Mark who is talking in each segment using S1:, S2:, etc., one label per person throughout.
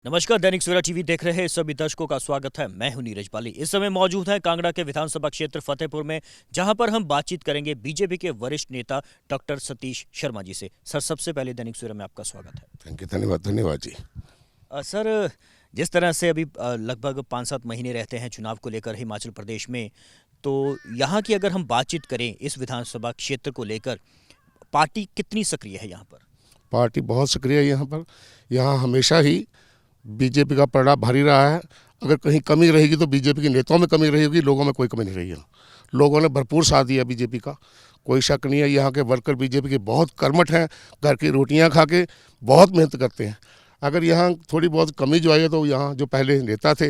S1: नमस्कार, दैनिक सवेरा टीवी देख रहे सभी दर्शकों का स्वागत है। मैं हूं नीरज बाली। इस समय मौजूद है कांगड़ा के विधानसभा क्षेत्र फतेहपुर में, जहां पर हम बातचीत करेंगे बीजेपी के वरिष्ठ नेता डॉक्टर सतीश शर्मा जी से। सर, सबसे पहले दैनिक सवेरा में आपका स्वागत है।
S2: थैंक यू, धन्यवाद धन्यवाद जी।
S1: सर, जिस तरह से अभी लगभग 5-7 महीने रहते हैं चुनाव को लेकर हिमाचल प्रदेश में, तो यहाँ की अगर हम बातचीत करें इस विधानसभा क्षेत्र को लेकर, पार्टी कितनी सक्रिय है यहाँ पर?
S2: पार्टी बहुत सक्रिय है यहाँ पर। यहाँ हमेशा ही बीजेपी का पलड़ा भारी रहा है। अगर कहीं कमी रहेगी तो बीजेपी के नेताओं में कमी रहेगी, लोगों में कोई कमी नहीं रही है। लोगों ने भरपूर साथ दिया बीजेपी का, कोई शक नहीं है। यहाँ के वर्कर बीजेपी के बहुत कर्मठ हैं, घर की रोटियाँ खा के बहुत मेहनत करते हैं। अगर यहाँ थोड़ी बहुत कमी जो आई है तो यहाँ जो पहले नेता थे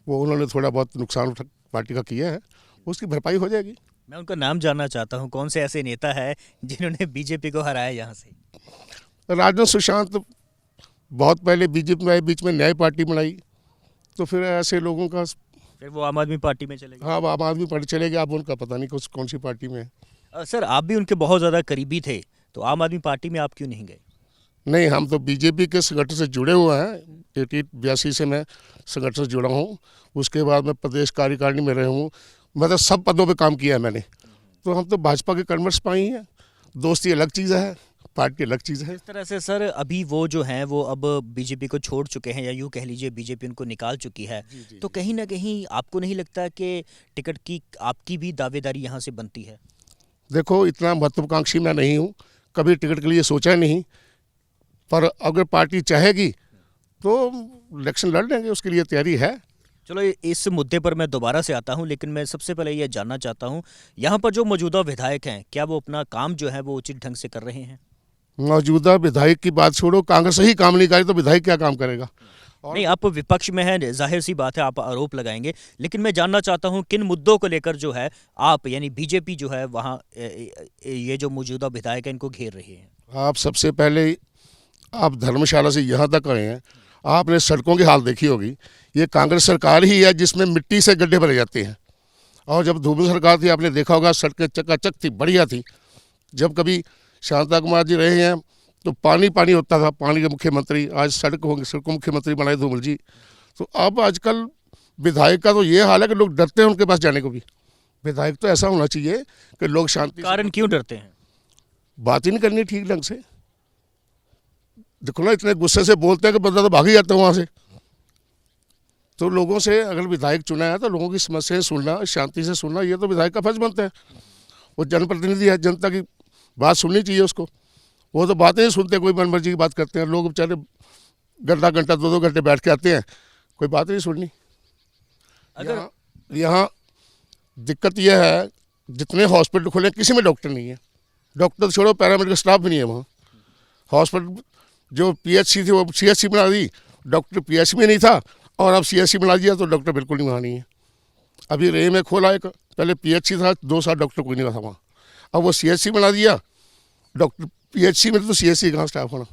S2: वो उन्होंने थोड़ा बहुत नुकसान पार्टी का किया है, उसकी भरपाई हो जाएगी।
S1: मैं उनका नाम जानना चाहता हूँ, कौन से ऐसे नेता है जिन्होंने बीजेपी को हराया यहाँ से?
S2: राजन सुशांत बहुत पहले बीजेपी में आए, बीच में नई पार्टी बनाई, तो फिर ऐसे लोगों का
S1: फिर वो आम आदमी पार्टी में चले गए।
S2: हाँ, आम आदमी पार्टी चले गए। अब उनका पता नहीं कौन सी पार्टी में है।
S1: सर, आप भी उनके बहुत ज़्यादा करीबी थे, तो आम आदमी पार्टी में आप क्यों नहीं गए?
S2: नहीं, हम तो बीजेपी के संगठन से जुड़े हुए हैं। 82 से मैं संगठन से जुड़ा हूँ। उसके बाद मैं प्रदेश कार्यकारिणी में रहा हूँ, मतलब सब पदों पे काम किया है मैंने। तो हम तो भाजपा के कर्मठ सिपाही हैं। दोस्ती अलग चीज़ है, पार्टी अलग चीज़ है।
S1: इस तरह से सर, अभी वो जो हैं वो अब बीजेपी को छोड़ चुके हैं, या यूँ कह लीजिए बीजेपी उनको निकाल चुकी है। तो कहीं ना कहीं आपको नहीं लगता कि टिकट की आपकी भी दावेदारी यहाँ से बनती है?
S2: देखो, इतना महत्वाकांक्षी मैं नहीं हूँ, कभी टिकट के लिए सोचा नहीं। पर अगर पार्टी चाहेगी तो इलेक्शन लड़ लेंगे, उसके लिए तैयारी है।
S1: चलो, इस मुद्दे पर मैं दोबारा से आता हूं, लेकिन मैं सबसे पहले ये जानना चाहता हूं, यहाँ पर जो मौजूदा विधायक हैं, क्या वो अपना काम जो है वो उचित ढंग से कर रहे हैं?
S2: मौजूदा विधायक की बात छोड़ो, कांग्रेस ही काम नहीं करे तो विधायक क्या काम करेगा?
S1: नहीं, आप विपक्ष में हैं, जाहिर सी बात है आप आरोप लगाएंगे, लेकिन मैं जानना चाहता हूं किन मुद्दों को लेकर जो है आप यानी बीजेपी जो है वहाँ ये जो मौजूदा विधायक है इनको घेर रही है।
S2: आप सबसे पहले आप धर्मशाला से यहाँ तक आए हैं, आपने सड़कों की हाल देखी होगी। ये कांग्रेस सरकार ही है जिसमें मिट्टी से गड्ढे भरे जाते हैं। और जब धूमल सरकार थी, आपने देखा होगा सड़कें चकाचक थी, बढ़िया थी। जब कभी शांता कुमार जी रहे हैं तो पानी पानी होता था, पानी के मुख्यमंत्री। आज सड़क होंगे, सड़क मुख्यमंत्री बनाए धूमल जी। तो अब आजकल विधायक का तो ये हाल है कि लोग डरते हैं उनके पास जाने को भी। विधायक तो ऐसा होना चाहिए कि लोग शांति।
S1: कारण क्यों डरते हैं?
S2: बात ही नहीं करनी ठीक ढंग से। देखो ना, इतने गुस्से से बोलते हैं कि बंदा तो भाग ही जाता है वहाँ से। तो लोगों से अगर विधायक चुना है तो लोगों की समस्याएं सुनना, शांति से सुनना, ये तो विधायक का फर्ज बनता है। वो जनप्रतिनिधि है, जनता की बात सुननी चाहिए उसको। वो तो बातें नहीं सुनते, कोई मनमर्जी की बात करते हैं। लोग बेचारे घंटा घंटा 2-2 घंटे बैठ के आते हैं, कोई बात नहीं सुननी।
S1: अगर
S2: यहाँ दिक्कत यह है, जितने हॉस्पिटल खुले किसी में डॉक्टर नहीं है। डॉक्टर छोड़ो, पैरामेडिकल स्टाफ भी नहीं है वहाँ। हॉस्पिटल जो पीएचसी थी वो सीएचसी बना दी, डॉक्टर पीएचसी में नहीं था, और अब सीएचसी बना दिया तो डॉक्टर बिल्कुल नहीं वहाँ नहीं है। अभी रेह में खोला एक, पहले पीएचसी था, 2 साल डॉक्टर कोई नहीं था वहाँ। अब वो सीएचसी बना दिया, डॉक्टर पीएचसी में तो सीएचसी कहाँ स्टाफ होना।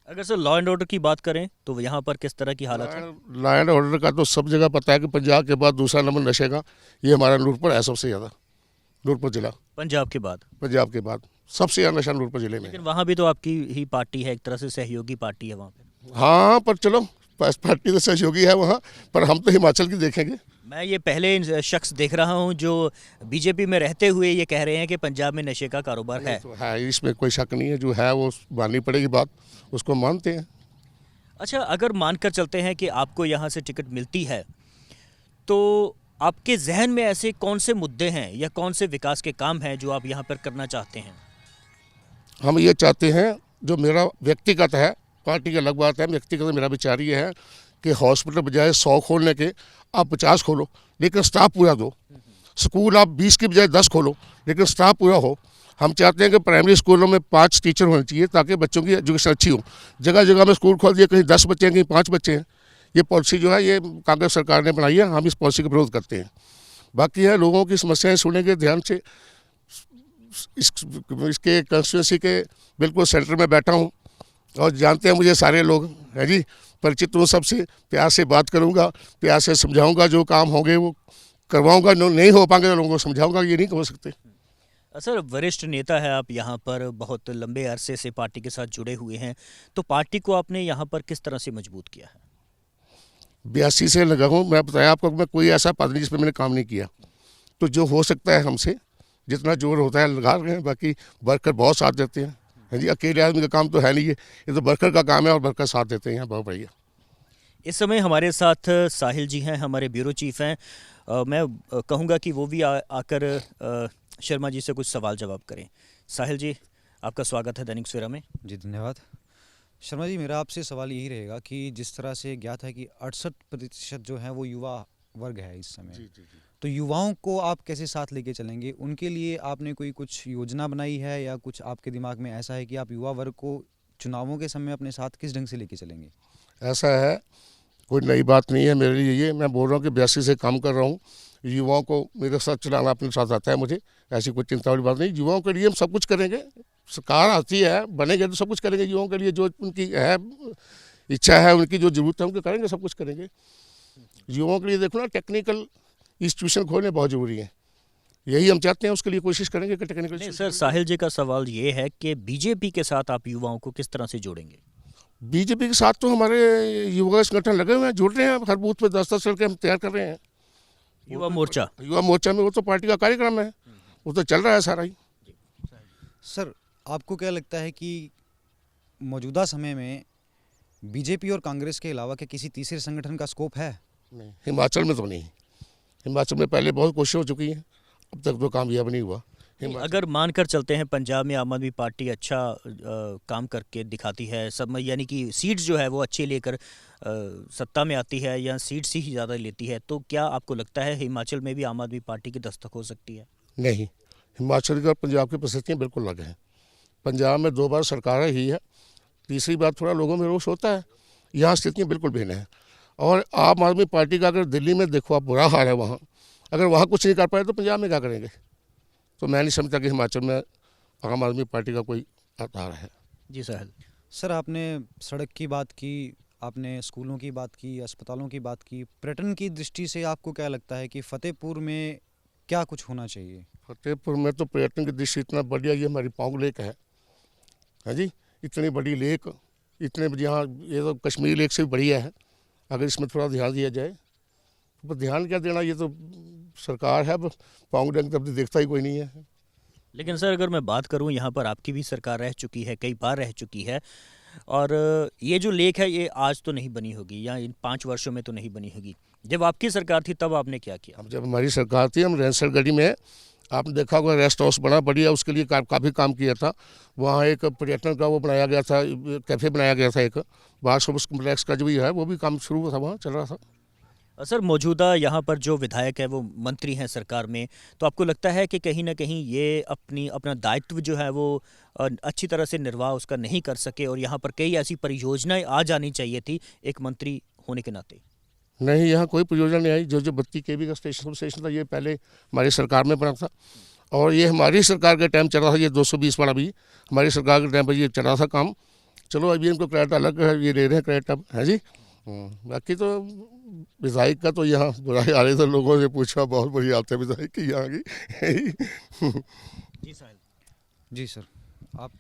S1: अगर सर लॉ एंड ऑर्डर की बात करें तो यहाँ पर किस तरह की हालत है?
S2: लॉ एंड ऑर्डर का तो सब जगह पता है कि पंजाब के बाद दूसरा नंबर नशे का ये हमारा नूरपुर है। सबसे ज़्यादा नूरपुर जिला,
S1: पंजाब के बाद
S2: सबसे ज़्यादा नशा नूरपुर जिले में।
S1: लेकिन वहाँ भी तो आपकी ही पार्टी है, एक तरह से सहयोगी पार्टी है वहाँ पे।
S2: हाँ, पर चलो, पार्टी तो सहयोगी है वहाँ, पर हम तो हिमाचल की देखेंगे।
S1: मैं ये पहले शख्स देख रहा हूँ जो बीजेपी में रहते हुए ये कह रहे हैं कि पंजाब में नशे का कारोबार है।
S2: तो है, इसमें कोई शक नहीं है। जो है वो माननी पड़ेगी बात, उसको मानते हैं।
S1: अच्छा, अगर मानकर चलते हैं कि आपको यहाँ से टिकट मिलती है, तो आपके जहन में ऐसे कौन से मुद्दे हैं या कौन से विकास के काम हैं जो आप यहाँ पर करना चाहते हैं?
S2: हम ये चाहते हैं, जो मेरा व्यक्तिगत है, पार्टी की अलग बात है, व्यक्तिगत मेरा विचार ये है कि हॉस्पिटल बजाय 100 खोलने के आप 50 खोलो, लेकिन स्टाफ पूरा दो। स्कूल आप 20 की बजाय 10 खोलो, लेकिन स्टाफ पूरा हो। हम चाहते हैं कि प्राइमरी स्कूलों में 5 टीचर होने चाहिए ताकि बच्चों की एजुकेशन अच्छी हो। जगह जगह में स्कूल खोल दिए, कहीं 10 बच्चे हैं, कहीं 5 बच्चे हैं। ये पॉलिसी जो है ये कांग्रेस सरकार ने बनाई है, हम इस पॉलिसी का विरोध करते हैं। बाकी है, लोगों की समस्याएं सुनेंगे ध्यान से। इसके कंस्टिट्यूंसी के बिल्कुल सेंटर में बैठा हूँ और जानते हैं मुझे सारे लोग, है जी, परिचित हूँ सबसे। प्यार से बात करूँगा, प्यार से समझाऊँगा, जो काम होंगे वो करवाऊँगा, नहीं हो पाएंगे तो लोगों को समझाऊँगा, ये नहीं हो सकते।
S1: सर, वरिष्ठ नेता है आप, यहाँ पर बहुत लंबे अरसे से पार्टी के साथ जुड़े हुए हैं, तो पार्टी को आपने यहाँ पर किस तरह से मजबूत किया है?
S2: 82 से लगा हूँ। मैं बताया आपको, मैं कोई ऐसा पद नहीं जिसमें मैंने काम नहीं किया। तो जो हो सकता है हमसे, जितना जोर होता है लगा रहे हैं। बाकी वर्कर बहुत साथ देते हैं। हाँ जी, अकेले आदमी का काम तो है नहीं ये तो वर्कर का काम है और वर्कर साथ देते हैं। बहुत बढ़िया।
S1: इस समय हमारे साथ साहिल जी हैं, हमारे ब्यूरो चीफ हैं। मैं कहूँगा कि वो भी आकर शर्मा जी से कुछ सवाल जवाब करें। साहिल जी, आपका स्वागत है दैनिक सवेरा में।
S3: जी धन्यवाद। शर्मा जी, मेरा आपसे सवाल यही रहेगा कि जिस तरह से ज्ञात है कि 68% जो है वो युवा वर्ग है इस समय। तो युवाओं को आप कैसे साथ लेके चलेंगे? उनके लिए आपने कोई कुछ योजना बनाई है या कुछ आपके दिमाग में ऐसा है कि आप युवा वर्ग को चुनावों के समय अपने साथ किस ढंग से लेके चलेंगे?
S2: ऐसा है, कोई नई बात नहीं है मेरे लिए। ये मैं बोल रहा हूँ कि 82 से काम कर रहा हूँ। युवाओं को मेरे साथ चलाना अपने साथ आता है मुझे। ऐसी कोई चिंता वाली बात नहीं। युवाओं के लिए हम सब कुछ करेंगे। सरकार आती है, बनेंगे तो सब कुछ करेंगे। युवाओं के लिए जो उनकी है इच्छा है, उनकी जो ज़रूरत है, उनको करेंगे, सब कुछ करेंगे। युवाओं के लिए देखो ना, टेक्निकल इंस्टीट्यूशन खोलने बहुत ज़रूरी है। यही हम चाहते हैं, उसके लिए कोशिश करेंगे कि टेक्निकल।
S1: नहीं सर, साहिल जी का सवाल ये है कि बीजेपी के साथ आप युवाओं को किस तरह से जोड़ेंगे?
S2: बीजेपी के साथ तो हमारे युवा संगठन लगे हुए हैं, जुड़ रहे हैं। हर बूथ पे 10-10 लड़के हम तैयार कर रहे हैं।
S1: युवा मोर्चा।
S2: युवा मोर्चा में वो तो पार्टी का कार्यक्रम है, वो तो चल रहा है सारा ही।
S3: सर, आपको क्या लगता है कि मौजूदा समय में बीजेपी और कांग्रेस के अलावा क्या किसी तीसरे संगठन का स्कोप है?
S2: नहीं, हिमाचल में तो नहीं। हिमाचल में पहले बहुत कोशिश हो चुकी है, अब तक तो कामयाब नहीं हुआ।
S1: अगर मानकर चलते हैं पंजाब में आम आदमी पार्टी अच्छा काम करके दिखाती है, सब यानी कि सीट्स जो है वो अच्छी लेकर सत्ता में आती है या सीट्स ही ज़्यादा लेती है, तो क्या आपको लगता है हिमाचल में भी आम आदमी पार्टी की दस्तक हो सकती है?
S2: नहीं, हिमाचल की और पंजाब की परिस्थितियाँ बिल्कुल अलग हैं। पंजाब में 2 बार सरकार ही है। तीसरी बार थोड़ा लोगों में रोष होता है। यहाँ स्थितियाँ बिल्कुल भिन्न हैं। और आम आदमी पार्टी का अगर दिल्ली में देखो आप, बुरा हाल है वहाँ। अगर वहाँ कुछ नहीं कर पाए तो पंजाब में क्या करेंगे? तो मैं नहीं समझता कि हिमाचल में आम आदमी पार्टी का कोई आधार है।
S1: जी साहिल।
S3: सर, आपने सड़क की बात की, आपने स्कूलों की बात की, अस्पतालों की बात की। पर्यटन की दृष्टि से आपको क्या लगता है कि फतेहपुर में क्या कुछ होना चाहिए?
S2: फतेहपुर में तो पर्यटन की दृष्टि इतना बढ़िया, ये हमारी पौंग लेक है। हाँ जी, इतनी बड़ी लेक, इतने यहाँ, ये तो कश्मीर लेक से भी बढ़िया है। अगर इसमें थोड़ा ध्यान दिया जाए तो ध्यान क्या देना, ये तो सरकार है। पौंग लेक तब देखता ही कोई नहीं है।
S1: लेकिन सर, अगर मैं बात करूं, यहाँ पर आपकी भी सरकार रह चुकी है, कई बार रह चुकी है, और ये जो लेक है ये आज तो नहीं बनी होगी या इन 5 वर्षों में तो नहीं बनी होगी। जब आपकी सरकार थी तब आपने क्या किया?
S2: अब जब हमारी सरकार थी, हम रैनसर गढ़ी में, आपने देखा होगा, रेस्ट हाउस बना बढ़िया, उसके लिए काफ़ी काम किया था। वहाँ एक पर्यटन का वो बनाया गया था, कैफ़े बनाया गया था एक। बाहर सर्विस कम्प्लेक्स का जो भी है वो भी काम शुरू था, वहाँ चल रहा था।
S1: सर, मौजूदा यहाँ पर जो विधायक है वो मंत्री हैं सरकार में, तो आपको लगता है कि कहीं ना कहीं ये अपना दायित्व जो है वो अच्छी तरह से निर्वाह उसका नहीं कर सके, और यहाँ पर कई ऐसी परियोजनाएं आ जानी चाहिए थी एक मंत्री होने के नाते?
S2: नहीं, यहाँ कोई परियोजना नहीं आई। जो 32 kV का स्टेशन था, ये पहले हमारी सरकार में बना था, और ये हमारी सरकार के टाइम चल रहा था। ये 220 वाला भी हमारी सरकार के टाइम पर ये चल रहा था काम। चलो अभी इनको क्रेडिट अलग है, ये ले रहे हैं क्रेडिट अब, है जी। बाकी तो विधायक का तो यहाँ बुराई आ रही, तो लोगों से पूछा, बहुत बढ़िया आते हैं विधायक की यहाँ की।
S1: जी साहिल।
S3: जी सर, आप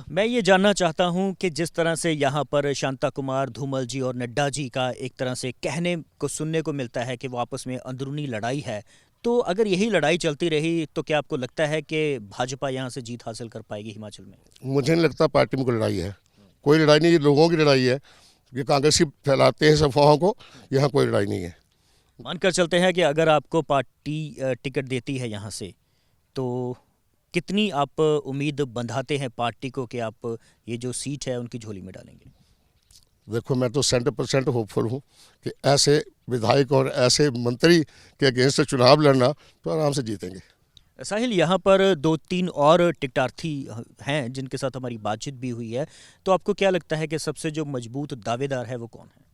S1: मैं ये जानना चाहता हूं कि जिस तरह से यहाँ पर शांता कुमार, धूमल जी और नड्डा जी का एक तरह से कहने को सुनने को मिलता है कि वो आपस में अंदरूनी लड़ाई है, तो अगर यही लड़ाई चलती रही तो क्या आपको लगता है कि भाजपा यहाँ से जीत हासिल कर पाएगी हिमाचल में?
S2: मुझे नहीं लगता पार्टी में कोई लड़ाई है। कोई लड़ाई नहीं, ये लोगों की लड़ाई है। ये कांग्रेसी फैलाते हैं सब अफवाहों को। यहाँ कोई लड़ाई नहीं है।
S1: मानकर चलते हैं कि अगर आपको पार्टी टिकट देती है यहाँ से, तो कितनी आप उम्मीद बंधाते हैं पार्टी को कि आप ये जो सीट है उनकी झोली में डालेंगे?
S2: देखो, मैं तो 100% होपफुल हूँ कि ऐसे विधायक और ऐसे मंत्री के अगेंस्ट चुनाव लड़ना तो आराम से जीतेंगे।
S1: साहिल, यहाँ पर 2-3 और टिकटार्थी हैं जिनके साथ हमारी बातचीत भी हुई है, तो आपको क्या लगता है कि सबसे जो मजबूत दावेदार है वो कौन है?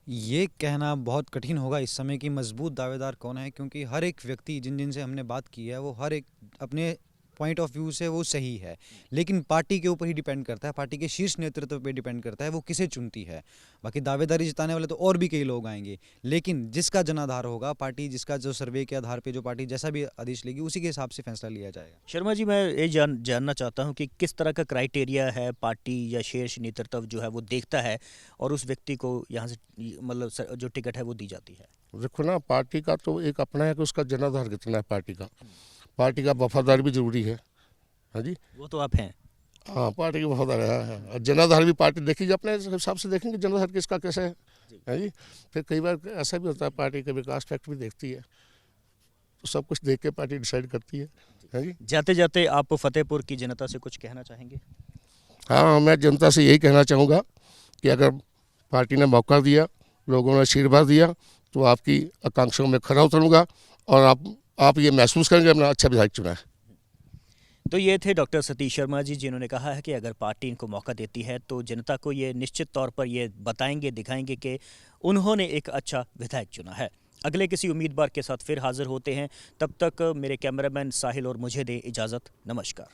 S3: ये कहना बहुत कठिन होगा इस समय कि मजबूत दावेदार कौन है, क्योंकि हर एक व्यक्ति जिन जिन से हमने बात की है वो हर एक अपने पॉइंट ऑफ व्यू से वो सही है, लेकिन पार्टी के ऊपर ही डिपेंड करता है, पार्टी के शीर्ष नेतृत्व पे डिपेंड करता है वो किसे चुनती है। बाकी दावेदारी जताने वाले तो और भी कई लोग आएंगे, लेकिन जिसका जनाधार होगा, पार्टी जिसका जो सर्वे के आधार पे जो पार्टी जैसा भी आदेश लेगी उसी के हिसाब से फैसला लिया जाएगा।
S1: शर्मा जी, मैं ये जानना चाहता हूं कि किस तरह का क्राइटेरिया है पार्टी या शीर्ष नेतृत्व जो है वो देखता है और उस व्यक्ति को यहाँ से मतलब जो टिकट है वो दी जाती है।
S2: देखो ना, पार्टी का तो एक अपना है कि उसका जनाधार कितना है। पार्टी का वफादार भी जरूरी है। हाँ जी,
S1: वो तो आप हैं।
S2: हाँ, पार्टी की वफादार है। हाँ, और जनाधार भी पार्टी देखेगी, अपने हिसाब से देखेंगे जनाधार किसका कैसा है। हाँ जी, फिर कई बार ऐसा भी होता है, पार्टी का विकास फैक्ट भी देखती है, तो सब कुछ देख के पार्टी डिसाइड करती है। हाँ जी,
S1: जाते जाते आप फतेहपुर की जनता से कुछ कहना चाहेंगे?
S2: हाँ, मैं जनता से यही कहना चाहूँगा कि अगर पार्टी ने मौका दिया, लोगों ने आशीर्वाद दिया, तो आपकी आकांक्षाओं में खरा उतरूँगा और आप ये महसूस करेंगे अपना अच्छा विधायक चुना है।
S1: तो ये थे डॉक्टर सतीश शर्मा जी, जिन्होंने कहा है कि अगर पार्टी इनको मौका देती है तो जनता को ये निश्चित तौर पर ये बताएंगे, दिखाएंगे कि उन्होंने एक अच्छा विधायक चुना है। अगले किसी उम्मीदवार के साथ फिर हाजिर होते हैं, तब तक मेरे कैमरामैन साहिल और मुझे दे इजाज़त। नमस्कार।